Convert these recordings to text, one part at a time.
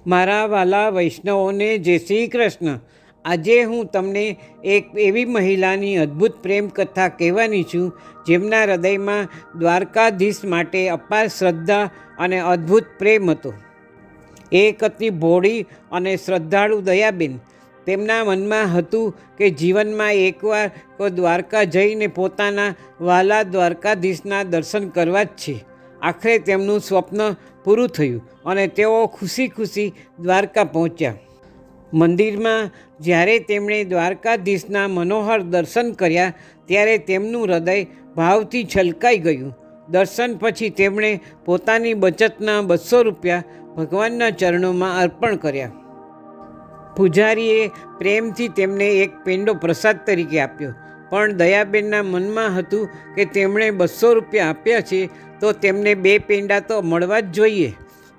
મારા વાલા વૈષ્ણવોને જય શ્રી કૃષ્ણ. આજે હું તમને એક એવી મહિલાની અદ્ભુત પ્રેમ કથા કહેવાની છું જેમના હૃદયમાં દ્વારકાધીશ માટે અપાર શ્રદ્ધા અને અદ્ભુત પ્રેમ હતો. એક હતી ભોળી અને શ્રદ્ધાળુ દયાબેન. તેમના મનમાં હતું કે જીવનમાં એકવાર કોઈ દ્વારકા જઈને પોતાના વાલા દ્વારકાધીશના દર્શન કરવા જ છે. આખરે તેમનું સ્વપ્ન પૂરું થયું અને તેઓ ખુશી ખુશી દ્વારકા પહોંચ્યા. મંદિરમાં જ્યારે તેમણે દ્વારકાધીશના મનોહર દર્શન કર્યા ત્યારે તેમનું હૃદય ભાવથી છલકાઈ ગયું. દર્શન પછી તેમણે પોતાની બચતના 200 રૂપિયા ભગવાનના ચરણોમાં અર્પણ કર્યા. પૂજારીએ પ્રેમથી તેમને એક પેંડો પ્રસાદ તરીકે આપ્યો, પણ દયાબેનના મનમાં હતું કે તેમણે 200 રૂપિયા આપ્યા છે તો તેમને 2 પેંડા તો મળવા જ જોઈએ.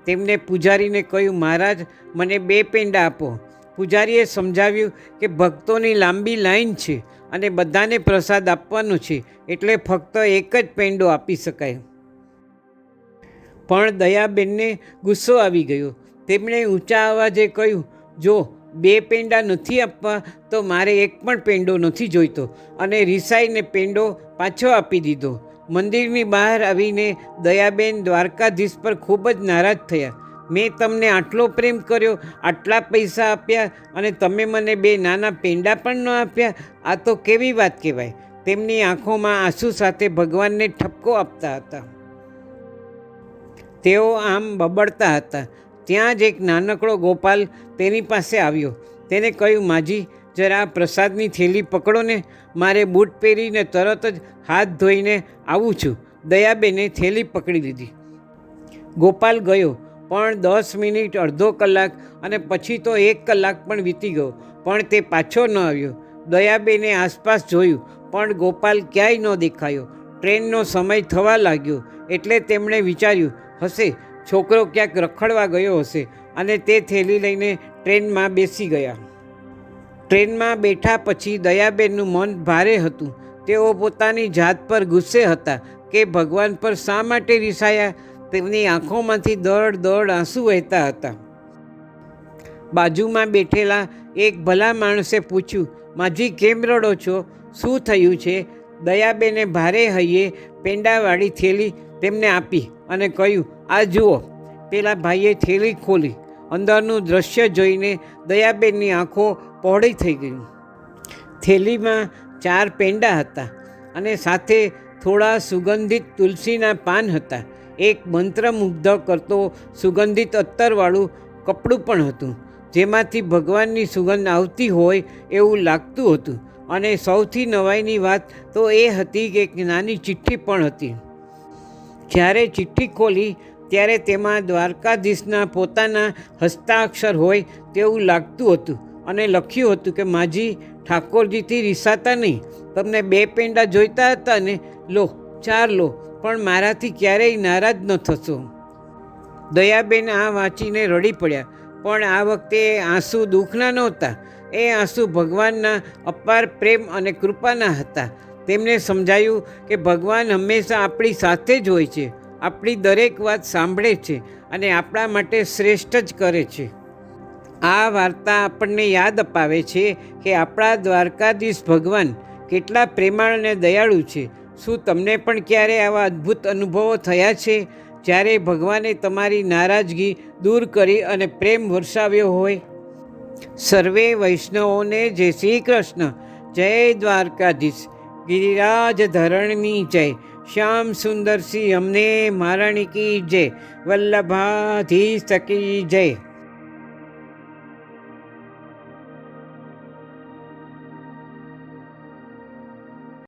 તેમને પૂજારીને કહ્યું, મહારાજ, મને 2 પેંડા આપો. પૂજારીએ સમજાવ્યું કે ભક્તોની લાંબી લાઈન છે અને બધાને પ્રસાદ આપવાનો છે, એટલે ફક્ત એક જ પેંડો આપી શકાય. પણ દયાબેનને ગુસ્સો આવી ગયો. તેમણે ઊંચા અવાજે કહ્યું, જો 2 પેંડા નથી આપવા તો મારે એક પણ પેંડો નથી જોઈતો, અને રિસાઈને પેંડો પાછો આપી દીધો. મંદિરની બહાર આવીને દયાબેન દ્વારકાધીશ પર ખૂબ જ નારાજ થયા. મેં તમને આટલો પ્રેમ કર્યો, આટલા પૈસા આપ્યા, અને તમે મને 2 નાના પેંડા પણ ન આપ્યા. આ તો કેવી વાત કહેવાય. તેમની આંખોમાં આંસુ સાથે ભગવાનને ઠપકો આપતા હતા. તેઓ આમ બબડતા હતા. ત્યાં જ એક નાનકડો ગોપાલ તેની પાસે આવ્યો. તેને કહ્યું, માજી, જરા આ પ્રસાદની થેલી પકડો ને, મારે બૂટ પહેરીને તરત જ હાથ ધોઈને આવું છું. દયાબેને થેલી પકડી લીધી. ગોપાલ ગયો, પણ 10 મિનિટ, અડધો કલાક અને પછી તો 1 કલાક પણ વીતી ગયો, પણ તે પાછો ન આવ્યો. દયાબેને આસપાસ જોયું, પણ ગોપાલ ક્યાંય ન દેખાયો. ટ્રેનનો સમય થવા લાગ્યો એટલે તેમણે વિચાર્યું, હશે છોકરો ક્યાંક રખડવા ગયો હશે, અને તે થેલી લઈને ટ્રેનમાં બેસી ગયા. ટ્રેનમાં બેઠા પછી દયાબેનનું મન ભારે હતું. તેઓ પોતાની જાત પર ગુસ્સે હતા કે ભગવાન પર શા માટે રિસાયા. તેમની આંખોમાંથી દળ આંસુ વહેતા હતા. બાજુમાં બેઠેલા એક ભલા માણસે પૂછ્યું, માજી, કેમ રડો છો? શું થયું છે? દયાબેને ભારે હૈયે પેંડાવાળી થેલી તેમને આપી અને કહ્યું, આ જુઓ. પેલા ભાઈએ થેલી ખોલી. અંદરનું દ્રશ્ય જોઈને દયાબેનની આંખો પહોળી થઈ ગઈ. થેલીમાં 4 પેંડા હતા અને સાથે થોડા સુગંધિત તુલસીના પાન હતા. એક મંત્રમુગ્ધ કરતો સુગંધિત અત્તરવાળું કપડું પણ હતું, જેમાંથી ભગવાનની સુગંધ આવતી હોય એવું લાગતું હતું. અને સૌથી નવાઈની વાત તો એ હતી કે એક નાની ચિઠ્ઠી પણ હતી. જ્યારે ચિઠ્ઠી ખોલી ત્યારે તેમાં દ્વારકાધીશના પોતાના હસ્તાક્ષર હોય તેવું લાગતું હતું, અને લખ્યું હતું કે માજી, ઠાકોરજીથી રિસાતા નહીં. તમને 2 પેંડા જોઈતા હતા ને? લો, 4 લો, પણ મારાથી ક્યારેય નારાજ ન થશો. દયાબેન આ વાંચીને રડી પડ્યા, પણ આ વખતે આંસુ દુઃખના નહોતા. એ આંસુ ભગવાનના અપાર પ્રેમ અને કૃપાના હતા. તેમને સમજાયું કે ભગવાન હંમેશા આપણી સાથે જ હોય છે, આપણી દરેક વાત સાંભળે છે અને આપણા માટે શ્રેષ્ઠ જ કરે છે. આ વાર્તા આપણને યાદ અપાવે છે કે આપણા દ્વારકાધીશ ભગવાન કેટલા પ્રેમાળ અને દયાળુ છે. શું તમને પણ ક્યારે આવા અદ્ભુત અનુભવો થયા છે જ્યારે ભગવાને તમારી નારાજગી દૂર કરી અને પ્રેમ વરસાવ્યો હોય? સર્વે વૈષ્ણવોને જય શ્રી કૃષ્ણ. જય દ્વારકાધીશ. ગિરિરાજ ધરણની જય. શ્યામ સુંદર સિંહ અમને મહારાણી કી જય. વલ્લભાધીશ કી જય.